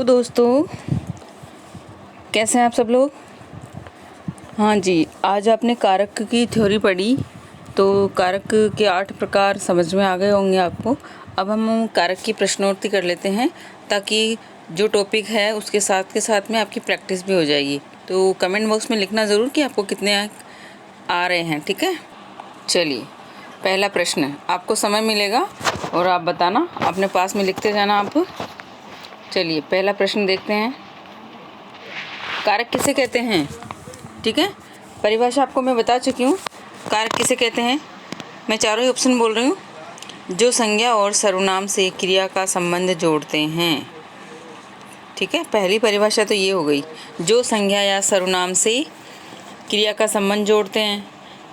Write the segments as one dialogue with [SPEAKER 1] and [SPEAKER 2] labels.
[SPEAKER 1] Hello दोस्तों, कैसे हैं आप सब लोग। हाँ जी, आज आपने कारक की थ्योरी पढ़ी तो कारक के 8 प्रकार समझ में आ गए होंगे आपको। अब हम कारक की प्रश्नोत्तरी कर लेते हैं ताकि जो टॉपिक है उसके साथ के साथ में आपकी प्रैक्टिस भी हो जाएगी। तो कमेंट बॉक्स में लिखना ज़रूर कि आपको कितने आ रहे हैं, ठीक है। चलिए, पहला प्रश्न, आपको समय मिलेगा और आप बताना, अपने पास में लिखते जाना आप। चलिए पहला प्रश्न देखते हैं। कारक किसे कहते हैं, ठीक है। परिभाषा आपको मैं बता चुकी हूँ। कारक किसे कहते हैं, मैं चारों ही ऑप्शन बोल रही हूँ। जो संज्ञा और सर्वनाम से क्रिया का संबंध जोड़ते हैं, ठीक है। पहली परिभाषा तो ये हो गई, जो संज्ञा या सर्वनाम से क्रिया का संबंध जोड़ते हैं।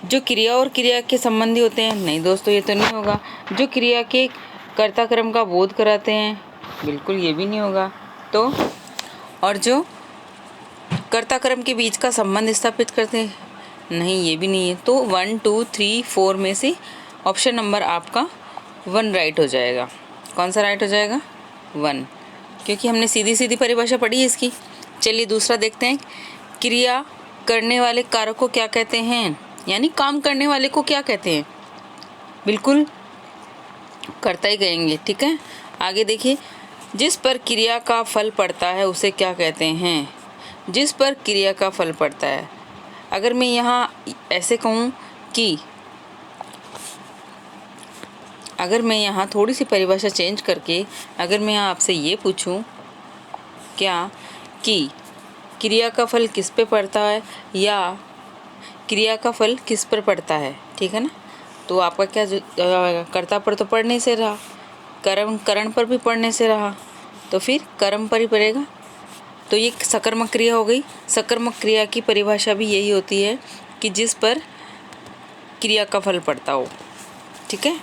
[SPEAKER 1] जो क्रिया और क्रिया के संबंधी होते हैं, नहीं दोस्तों ये तो नहीं होगा। जो क्रिया के कर्ता क्रम का बोध कराते हैं, बिल्कुल ये भी नहीं होगा। तो और जो कर्ता क्रम के बीच का संबंध स्थापित करते हैं, नहीं ये भी नहीं है। तो 1 2 3 4 में से ऑप्शन नंबर आपका 1 राइट हो जाएगा। कौन सा राइट हो जाएगा, 1, क्योंकि हमने सीधी सीधी परिभाषा पढ़ी है इसकी। चलिए दूसरा देखते हैं। क्रिया करने वाले कारक को क्या कहते हैं, यानी काम करने वाले को क्या कहते हैं, बिल्कुल कर्ता ही कहेंगे, ठीक है। आगे देखिए, जिस पर क्रिया का फल पड़ता है उसे क्या कहते हैं। जिस पर क्रिया का फल पड़ता है, अगर मैं यहाँ ऐसे कहूँ कि, अगर मैं यहाँ थोड़ी सी परिभाषा चेंज करके अगर मैं यहाँ आपसे ये पूछूं क्या कि क्रिया का फल किस पे पड़ता है या क्रिया का फल किस पर पड़ता है, ठीक है ना। तो आपका क्या कर्ता पर तो पढ़ने से रहा, करण पर भी पढ़ने से रहा, तो फिर कर्म पर ही पड़ेगा। तो ये सकर्मक क्रिया हो गई। सकर्मक क्रिया की परिभाषा भी यही होती है कि जिस पर क्रिया का फल पड़ता हो, ठीक है।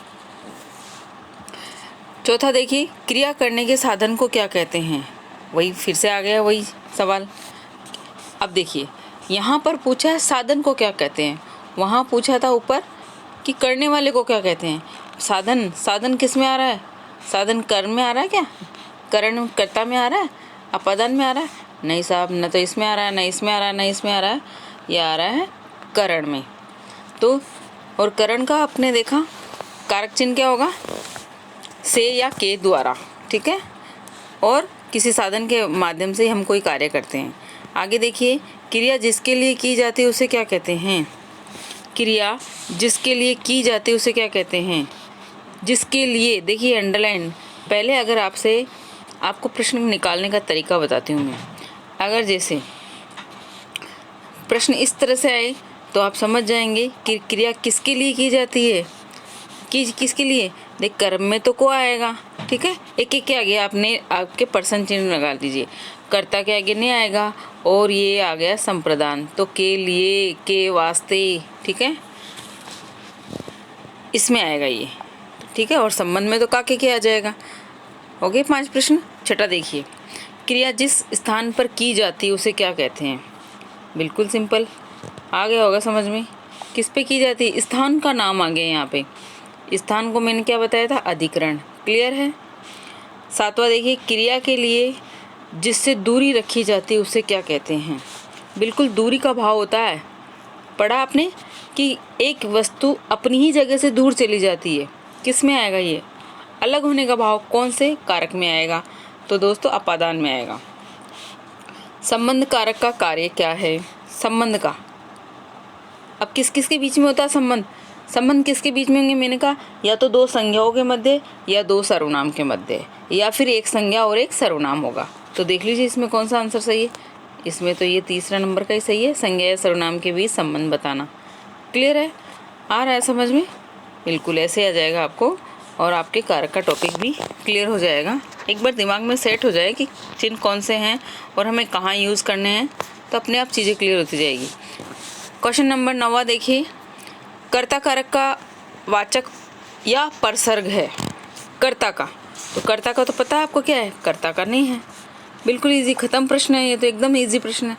[SPEAKER 1] चौथा देखिए, क्रिया करने के साधन को क्या कहते हैं। वही फिर से आ गया वही सवाल। अब देखिए, यहाँ पर पूछा है साधन को क्या कहते हैं, वहाँ पूछा था ऊपर कि करने वाले को क्या कहते हैं। साधन किस में आ रहा है, साधन कर्म में आ रहा है क्या, करण कर्ता में आ रहा है, अपादान में आ रहा है, नहीं साहब, न तो इसमें आ रहा है, न इसमें आ रहा है, न इसमें आ रहा है, ये आ रहा है करण में। तो और करण का आपने देखा कारक चिन्ह क्या होगा, से या के द्वारा, ठीक है। और किसी साधन के माध्यम से हम कोई कार्य करते हैं। आगे देखिए, क्रिया जिसके लिए की जाती है उसे क्या कहते हैं। क्रिया जिसके लिए की जाती है उसे क्या कहते हैं। जिसके लिए, देखिए अंडरलाइन। पहले अगर आपको प्रश्न निकालने का तरीका बताती हूँ मैं। अगर जैसे प्रश्न इस तरह से आए तो आप समझ जाएंगे कि क्रिया किसके लिए की जाती है, किसके लिए। देख, कर्म में तो को आएगा, ठीक है। एक एक के आगे आपके पर्सन चिन्ह लगा दीजिए, कर्ता के आगे नहीं आएगा। और ये आ गया संप्रदान, तो के लिए, के वास्ते, ठीक है, इसमें आएगा ये, ठीक है। और संबंध में तो काके के आ जाएगा। हो गए 5 प्रश्न। छठा देखिए, क्रिया जिस स्थान पर की जाती है उसे क्या कहते हैं। बिल्कुल सिंपल, आ गया होगा समझ में, किस पे की जाती है, स्थान का नाम आ गया यहाँ पे। स्थान को मैंने क्या बताया था, अधिकरण। क्लियर है। 7वां देखिए, क्रिया के लिए जिससे दूरी रखी जाती है उसे क्या कहते हैं। बिल्कुल दूरी का भाव होता है, पढ़ा आपने कि एक वस्तु अपनी ही जगह से दूर चली जाती है, किस में आएगा ये, अलग होने का भाव कौन से कारक में आएगा, तो दोस्तों अपादान में आएगा। संबंध कारक का कार्य क्या है, संबंध का, अब किस किस के बीच में होता है संबंध किसके बीच में होंगे, मैंने कहा या तो 2 संज्ञाओं के मध्य या 2 सर्वनाम के मध्य, या फिर एक संज्ञा और एक सर्वनाम होगा। तो देख लीजिए इसमें कौन सा आंसर सही है। इसमें तो ये तीसरा नंबर का ही सही है, संज्ञा या सर्वनाम के बीच संबंध बताना। क्लियर है, आ रहा है समझ में, बिल्कुल ऐसे आ जाएगा आपको, और आपके कारक का टॉपिक भी क्लियर हो जाएगा। एक बार दिमाग में सेट हो जाए कि चिन्ह कौन से हैं और हमें कहाँ यूज़ करने हैं, तो अपने आप चीज़ें क्लियर होती जाएगी। क्वेश्चन नंबर 9 देखिए, कर्ता कारक का वाचक या परसर्ग है कर्ता का। तो कर्ता का तो पता है आपको क्या है, कर्ता का नहीं है। बिल्कुल इजी, खत्म प्रश्न है ये तो, एकदम इजी प्रश्न है।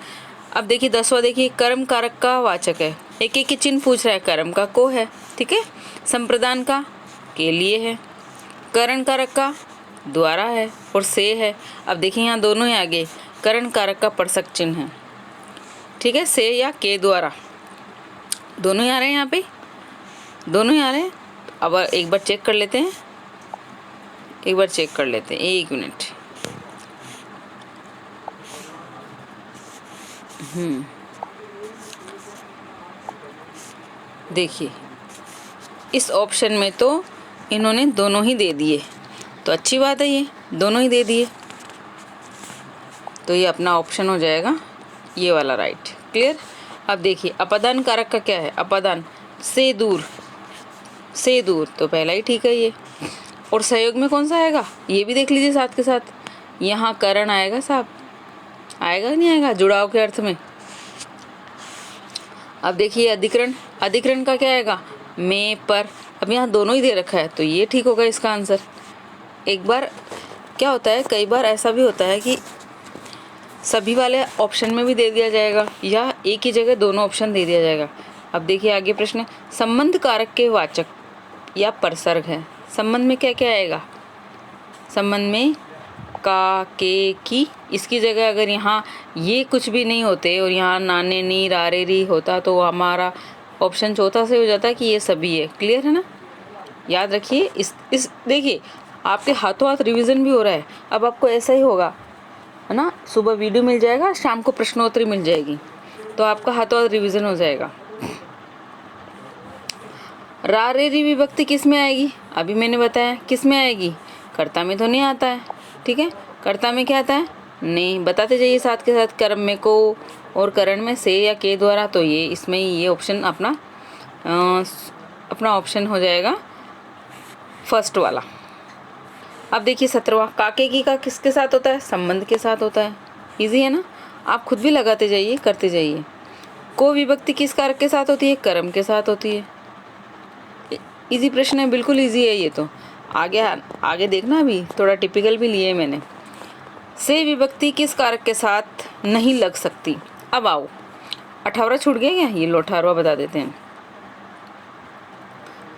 [SPEAKER 1] अब देखिए 10वां देखिए, कर्म कारक का वाचक है। एक एक के चिन्ह पूछ रहा है, कर्म का को है, ठीक है। संप्रदान का के लिए है, करण कारक का द्वारा है और से है। अब देखिए यहाँ दोनों ही आगे करण कारक का परसक चिन्ह है, ठीक है, से या के द्वारा दोनों ही आ रहे हैं, यहाँ पे दोनों ही आ रहे हैं। अब एक बार चेक कर लेते हैं, एक मिनट। देखिए इस ऑप्शन में तो इन्होंने दोनों ही दे दिए, तो अच्छी बात है, ये दोनों ही दे दिए, तो ये अपना ऑप्शन हो जाएगा ये वाला, राइट, क्लियर। अब देखिए अपादान कारक का क्या है, अपादान से दूर, तो पहला ही ठीक है ये। और सहयोग में कौन सा आएगा, ये भी देख लीजिए साथ के साथ, यहाँ करण आएगा साहब, आएगा नहीं आएगा जुड़ाव के अर्थ में। अब देखिए अधिकरण का क्या आएगा, में पर। अब यहाँ दोनों ही दे रखा है तो ये ठीक होगा इसका आंसर। एक बार क्या होता है, कई बार ऐसा भी होता है कि सभी वाले ऑप्शन में भी दे दिया जाएगा या एक ही जगह दोनों ऑप्शन दे दिया जाएगा। अब देखिए आगे प्रश्न, संबंध कारक के वाचक या परसर्ग है। संबंध में क्या क्या आएगा, संबंध में का, के, की, इसकी जगह अगर यहाँ ये कुछ भी नहीं होते और यहाँ नाने नी रारे री होता तो हमारा ऑप्शन चौथा से हो जाता है कि ये सभी है। क्लियर है ना, याद रखिए। इस देखिए आपके हाथों हाथ रिवीजन भी हो रहा है। अब आपको ऐसा ही होगा है ना, सुबह वीडियो मिल जाएगा, शाम को प्रश्नोत्तरी मिल जाएगी, तो आपका हाथों हाथ रिवीजन हो जाएगा। रा रे री विभक्ति किस में आएगी, अभी मैंने बताया किस में आएगी, कर्ता में तो नहीं आता है, ठीक है। कर्ता में क्या आता है, नहीं, बताते जाइए साथ के साथ। कर्म में को और करण में से या के द्वारा, तो ये इसमें ये ऑप्शन अपना ऑप्शन हो जाएगा फर्स्ट वाला। अब देखिए 17वां, काके की का किसके साथ होता है, संबंध के साथ होता है। इजी है ना, आप खुद भी लगाते जाइए, करते जाइए। को विभक्ति किस कारक के साथ होती है, कर्म के साथ होती है। इजी प्रश्न है, बिल्कुल इजी है ये तो। आगे देखना, अभी थोड़ा टिपिकल भी लिए मैंने। से विभक्ति किस कारक के साथ नहीं लग सकती। अब आओ 18वां छूट गया क्या, ये लो 18वां बता देते हैं,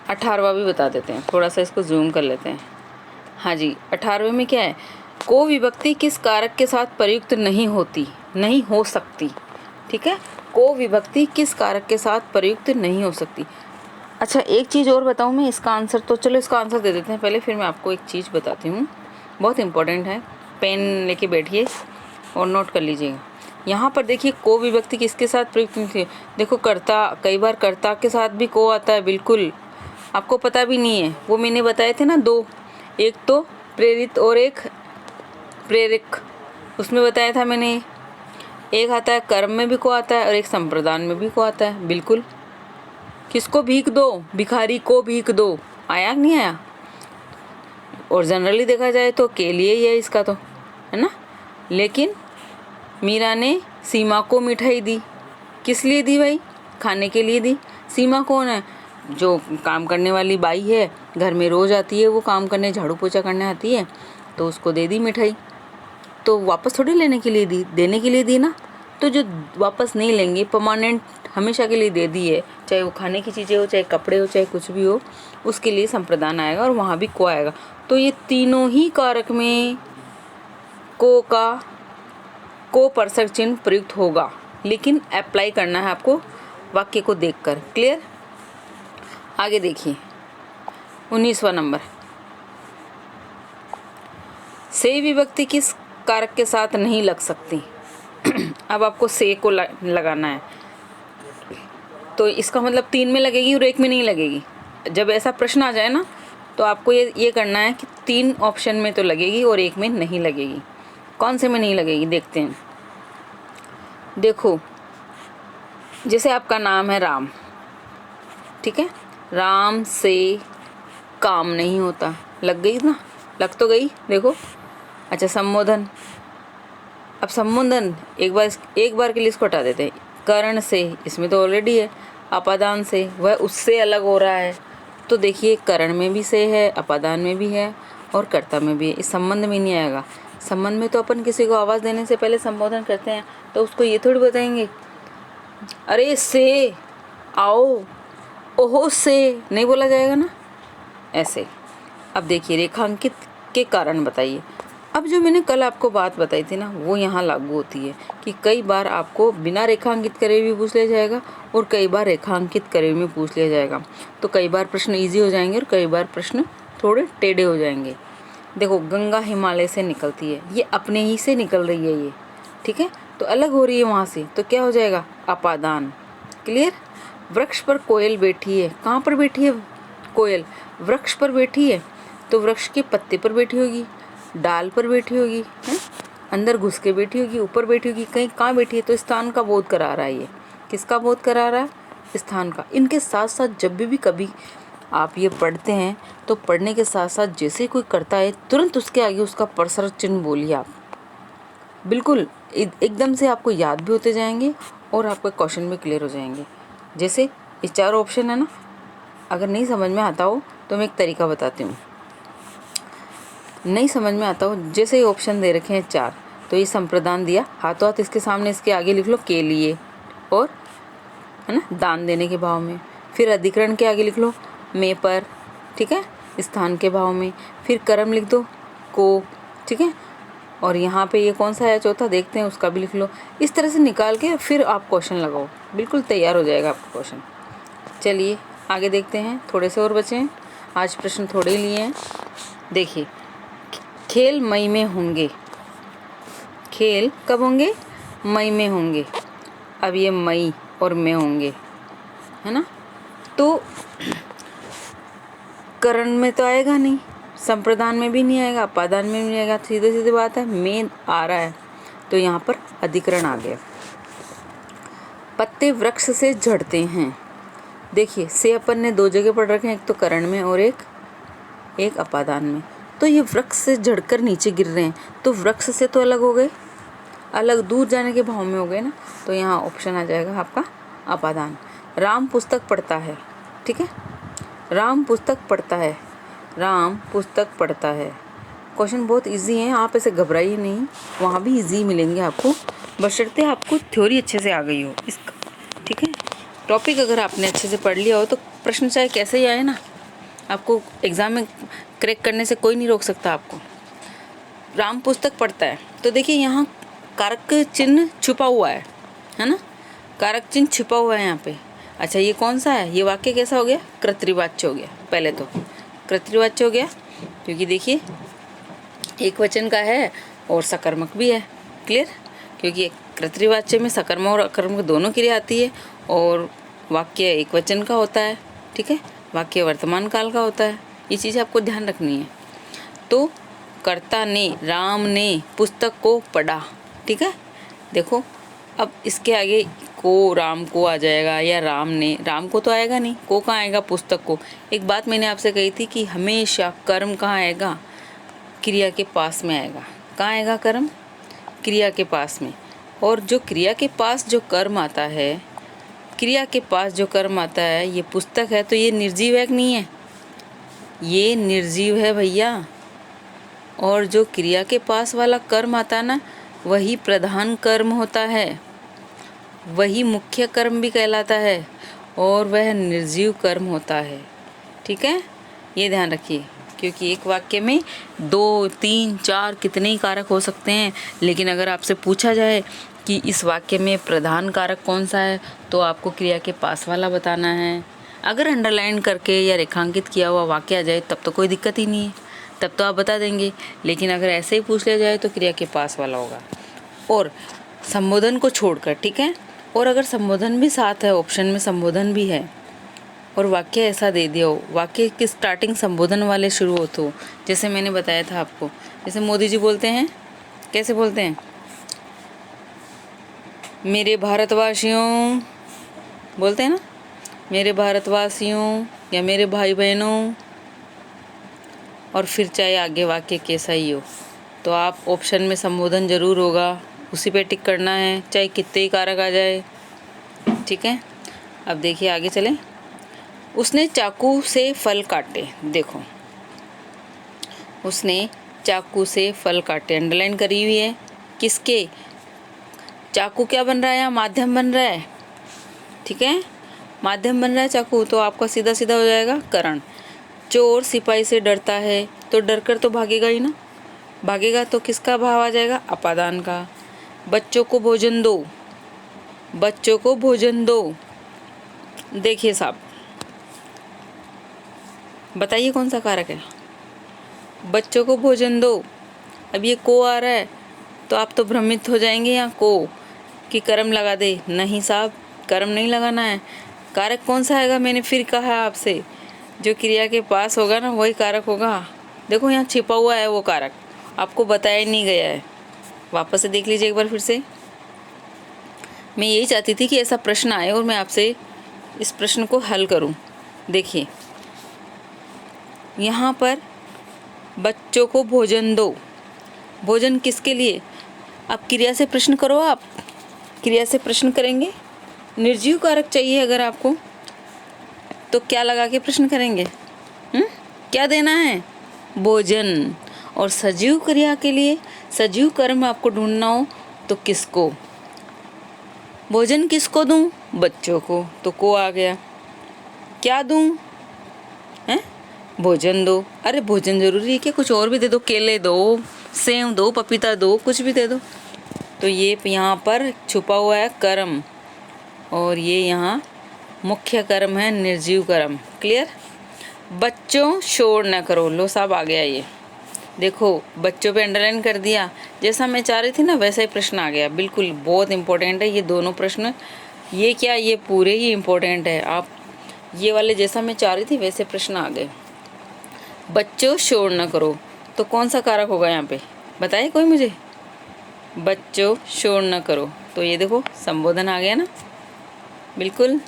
[SPEAKER 1] 18वां भी बता देते हैं, थोड़ा सा इसको जूम कर लेते हैं। हाँ जी, 18वें में क्या है, को विभक्ति किस कारक के साथ प्रयुक्त नहीं हो सकती, ठीक है। को विभक्ति किस कारक के साथ प्रयुक्त नहीं हो सकती। अच्छा एक चीज़ और बताऊँ मैं, इसका आंसर तो चलो इसका आंसर दे देते हैं पहले, फिर मैं आपको एक चीज़ बताती हूँ, बहुत इंपॉर्टेंट है। पेन लेके बैठिए और नोट कर लीजिएगा। यहाँ पर देखिए को विभक्ति किसके साथ प्रयुक्त नहीं थी, देखो कर्ता, कई बार कर्ता के साथ भी को आता है, बिल्कुल आपको पता भी नहीं है। वो मैंने बताए थे ना दो, एक तो प्रेरित और एक प्रेरक, उसमें बताया था मैंने। एक आता है कर्म में भी को आता है और एक संप्रदान में भी को आता है, बिल्कुल। किसको भीख दो, भिखारी को भीख दो, आया नहीं आया। और जनरली देखा जाए तो के लिए ही है इसका तो, है ना। लेकिन मीरा ने सीमा को मिठाई दी, किस लिए दी भाई, खाने के लिए दी। सीमा कौन है, जो काम करने वाली बाई है, घर में रोज आती है, वो काम करने, झाड़ू पोछा करने आती है, तो उसको दे दी मिठाई। तो वापस थोड़ी लेने के लिए दी, देने के लिए दी ना। तो जो वापस नहीं लेंगे, परमानेंट हमेशा के लिए दे दी है, चाहे वो खाने की चीज़ें हो, चाहे कपड़े हो, चाहे कुछ भी हो, उसके लिए संप्रदान आएगा और वहाँ भी को आएगा। तो ये तीनों ही कारक में को परसक चिन्ह प्रयुक्त होगा, लेकिन अप्लाई करना है आपको वाक्य को देखकर। क्लियर। आगे देखिए 19वां नंबर, से विभक्ति किस कारक के साथ नहीं लग सकती। अब आपको से को लगाना है, तो इसका मतलब 3 में लगेगी और 1 में नहीं लगेगी। जब ऐसा प्रश्न आ जाए ना, तो आपको ये करना है कि 3 ऑप्शन में तो लगेगी और 1 में नहीं लगेगी। कौन से में नहीं लगेगी, देखते हैं। देखो जैसे आपका नाम है राम, ठीक है, राम से काम नहीं होता, लग गई ना, लग तो गई, देखो। अच्छा संबोधन, अब संबोधन एक बार के लिए इसको हटा देते हैं। करण से, इसमें तो ऑलरेडी है। अपादान से, वह उससे अलग हो रहा है, तो देखिए करण में भी से है, अपादान में भी है और कर्ता में भी है। इस संबंध में नहीं आएगा। संबंध में तो अपन किसी को आवाज़ देने से पहले संबोधन करते हैं, तो उसको ये थोड़ी बताएंगे अरे से आओ, ओहो से नहीं बोला जाएगा ना, ऐसे। अब देखिए रेखांकित के कारण बताइए। अब जो मैंने कल आपको बात बताई थी ना, वो यहाँ लागू होती है कि कई बार आपको बिना रेखांकित करे भी पूछ लिया जाएगा और कई बार रेखांकित करे में पूछ लिया जाएगा। तो कई बार प्रश्न इजी हो जाएंगे और कई बार प्रश्न थोड़े टेढ़े हो जाएंगे। देखो, गंगा हिमालय से निकलती है, ये अपने ही से निकल रही है ये, ठीक है, तो अलग हो रही है वहाँ से, तो क्या हो जाएगा, अपादान। क्लियर। वृक्ष पर कोयल बैठी है, कहाँ पर बैठी है कोयल, वृक्ष पर बैठी है, तो वृक्ष के पत्ते पर बैठी होगी, डाल पर बैठी होगी, है, अंदर घुस के बैठी होगी, ऊपर बैठी होगी, कहीं कहाँ बैठी है, तो स्थान का बोध करा रहा है ये। किसका बोध करा रहा है, स्थान का। इनके साथ साथ जब भी कभी आप ये पढ़ते हैं तो पढ़ने के साथ साथ जैसे कोई करता है तुरंत उसके आगे उसका परसर चिन्ह बोलिए आप, बिल्कुल एकदम से आपको याद भी होते जाएंगे और आपके क्वेश्चन भी क्लियर हो जाएंगे। जैसे ये चारों ऑप्शन है ना, अगर नहीं समझ में आता हो तो मैं एक तरीका बताती हूँ। नहीं समझ में आता हो, जैसे ये ऑप्शन दे रखे हैं 4, तो ये संप्रदान दिया, हाथों हाथ इसके सामने इसके आगे लिख लो के लिए, और है ना दान देने के भाव में। फिर अधिकरण के आगे लिख लो में पर, ठीक है, स्थान के भाव में। फिर कर्म लिख दो को, ठीक है, और यहाँ पे ये कौन सा है चौथा, देखते हैं, उसका भी लिख लो। इस तरह से निकाल के फिर आप क्वेश्चन लगाओ, बिल्कुल तैयार हो जाएगा आपका क्वेश्चन। चलिए आगे देखते हैं, थोड़े से और बचे हैं, आज प्रश्न थोड़े ही लिए हैं। देखिए, खेल मई में होंगे, खेल कब होंगे, मई में होंगे। अब ये मई और में होंगे, है ना, तो करण में तो आएगा नहीं, संप्रदान में भी नहीं आएगा, अपादान में भी नहीं आएगा, सीधे सीधे बात है, में आ रहा है, तो यहाँ पर अधिकरण आ गया। पत्ते वृक्ष से झड़ते हैं, देखिए से अपन ने 2 जगह पढ़ रखे हैं, एक तो करण में और एक अपादान में। तो ये वृक्ष से झड़कर नीचे गिर रहे हैं, तो वृक्ष से तो अलग हो गए, अलग दूर जाने के भाव में हो गए ना, तो यहाँ ऑप्शन आ जाएगा आपका अपादान। राम पुस्तक पढ़ता है, ठीक है, राम पुस्तक पढ़ता है, राम पुस्तक पढ़ता है। क्वेश्चन बहुत इजी हैं, आप ऐसे घबराइए नहीं, वहाँ भी इजी मिलेंगे आपको, बशर्ते आपको थ्योरी अच्छे से आ गई हो इसका, ठीक है। टॉपिक अगर आपने अच्छे से पढ़ लिया हो तो प्रश्न चाहे कैसे ही आए ना, आपको एग्ज़ाम में क्रैक करने से कोई नहीं रोक सकता आपको। राम पुस्तक पढ़ता है, तो देखिए यहाँ कारक चिन्ह छुपा हुआ है ना, कारक चिन्ह छुपा हुआ है यहाँ पे। अच्छा ये कौन सा है, ये वाक्य कैसा हो गया, कर्तृवाच्य हो गया। पहले तो कर्तृवाच्य हो गया, क्योंकि देखिए एक वचन का है और सकर्मक भी है। क्लियर, क्योंकि कर्तृवाच्य में सकर्मक और अकर्मक दोनों क्रिया आती है, और वाक्य एक वचन का होता है, ठीक है, वाक्य वर्तमान काल का होता है, ये चीज़ आपको ध्यान रखनी है। तो कर्ता ने, राम ने पुस्तक को पढ़ा, ठीक है। देखो अब इसके आगे को, राम को आ जाएगा या राम ने, राम को तो आएगा नहीं, को कहाँ आएगा, पुस्तक को। एक बात मैंने आपसे कही थी कि हमेशा कर्म कहाँ आएगा, क्रिया के पास में आएगा। कहाँ आएगा कर्म, क्रिया के पास में। और जो क्रिया के पास जो कर्म आता है, क्रिया के पास जो कर्म आता है, ये पुस्तक है, तो ये निर्जीव है कि नहीं है, ये निर्जीव है भैया। और जो क्रिया के पास वाला कर्म आता है ना, वही प्रधान कर्म होता है, वही मुख्य कर्म भी कहलाता है, और वह निर्जीव कर्म होता है, ठीक है, ये ध्यान रखिए। क्योंकि एक वाक्य में 2, 3, 4 कितने ही कारक हो सकते हैं, लेकिन अगर आपसे पूछा जाए कि इस वाक्य में प्रधान कारक कौन सा है, तो आपको क्रिया के पास वाला बताना है। अगर अंडरलाइन करके या रेखांकित किया हुआ वाक्य आ जाए तब तो कोई दिक्कत ही नहीं है, तब तो आप बता देंगे। लेकिन अगर ऐसे ही पूछ लिया जाए तो क्रिया के पास वाला होगा, और संबोधन को छोड़कर, ठीक है। और अगर संबोधन भी साथ है, ऑप्शन में संबोधन भी है, और वाक्य ऐसा दे दिया हो, वाक्य की स्टार्टिंग संबोधन वाले शुरू हो, तो जैसे मैंने बताया था आपको, जैसे मोदी जी बोलते हैं, कैसे बोलते हैं, मेरे भारतवासियों, बोलते हैं ना, मेरे भारतवासियों या मेरे भाई बहनों, और फिर चाहे आगे वाक्य कैसा ही हो, तो आप ऑप्शन में संबोधन जरूर होगा, उसी पे टिक करना है, चाहे कितने ही कारक आ जाए, ठीक है। अब देखिए आगे चलें। उसने चाकू से फल काटे, देखो उसने चाकू से फल काटे, अंडरलाइन करी हुई है, किसके, चाकू क्या बन रहा है यहाँ, माध्यम बन रहा है, ठीक है, माध्यम बन रहा है चाकू, तो आपका सीधा सीधा हो जाएगा करण। चोर सिपाही से डरता है तो डर कर तो भागेगा ही ना, भागेगा तो किसका भाव आ जाएगा, अपादान का। बच्चों को भोजन दो, बच्चों को भोजन दो। देखिए साहब, बताइए कौन सा कारक है, बच्चों को भोजन दो। अब ये को आ रहा है तो आप तो भ्रमित हो जाएंगे यहाँ को कि कर्म लगा दे। नहीं साहब, कर्म नहीं लगाना है। कारक कौन सा आएगा, मैंने फिर कहा आपसे, जो क्रिया के पास होगा ना वही कारक होगा। देखो यहाँ छिपा हुआ है वो कारक, आपको बताया नहीं गया है। वापस से देख लीजिए एक बार फिर से। मैं यही चाहती थी कि ऐसा प्रश्न आए और मैं आपसे इस प्रश्न को हल करूं। देखिए यहाँ पर बच्चों को भोजन दो, भोजन किसके लिए, आप क्रिया से प्रश्न करो। आप क्रिया से प्रश्न करेंगे, निर्जीव कारक चाहिए अगर आपको तो क्या लगा के प्रश्न करेंगे, क्या देना है, भोजन। और सजीव क्रिया के लिए सजीव कर्म आपको ढूंढना हो तो किसको, भोजन किसको दूं, बच्चों को, तो को आ गया। क्या दूं, हैं, भोजन दो। अरे भोजन जरूरी है क्या, कुछ और भी दे दो, केले दो, सेव दो, पपीता दो, कुछ भी दे दो। तो ये यहाँ पर छुपा हुआ है कर्म, और ये यहाँ मुख्य कर्म है, निर्जीव कर्म। क्लियर। बच्चों शोर न करो, लो साहब आ गया ये, देखो बच्चों पे अंडरलाइन कर दिया। जैसा मैं चाह रही थी ना वैसा ही प्रश्न आ गया, बिल्कुल बहुत इंपॉर्टेंट है ये दोनों प्रश्न। ये क्या, ये पूरे ही इंपॉर्टेंट है। आप ये वाले जैसा मैं चाह रही थी वैसे प्रश्न आ गए। बच्चों शोर न करो, तो कौन सा कारक होगा यहाँ पे, बताइए कोई मुझे। बच्चों शोर न करो, तो ये देखो संबोधन आ गया ना, बिल्कुल।